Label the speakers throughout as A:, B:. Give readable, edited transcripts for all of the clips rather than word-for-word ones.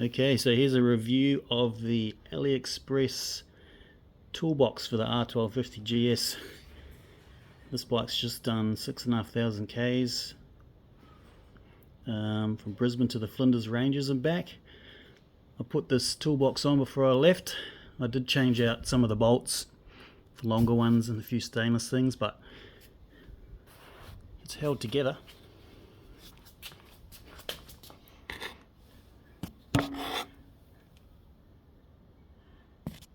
A: Okay, so here's a review of the AliExpress toolbox for the R1250 GS. This bike's just done 6,500 Ks from Brisbane to the Flinders ranges and back. I put this toolbox on before I left. I did change out some of the bolts for longer ones and a few stainless things, but it's held together.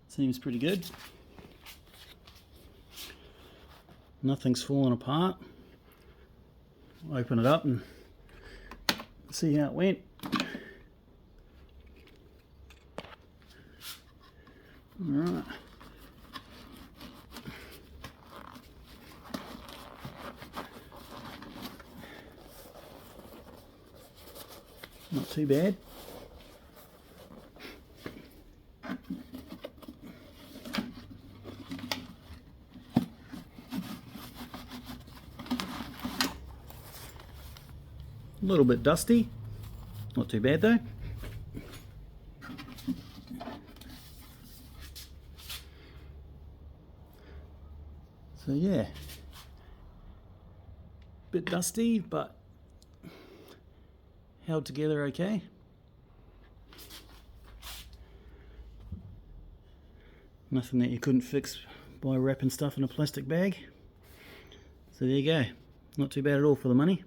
A: Seems pretty good. Nothing's fallen apart. Open it up and see how it went. Alright. Not too bad. A little bit dusty, not too bad though. So yeah, bit dusty, but held together okay. Nothing that you couldn't fix by wrapping stuff in a plastic bag. So there you go, not too bad at all for the money.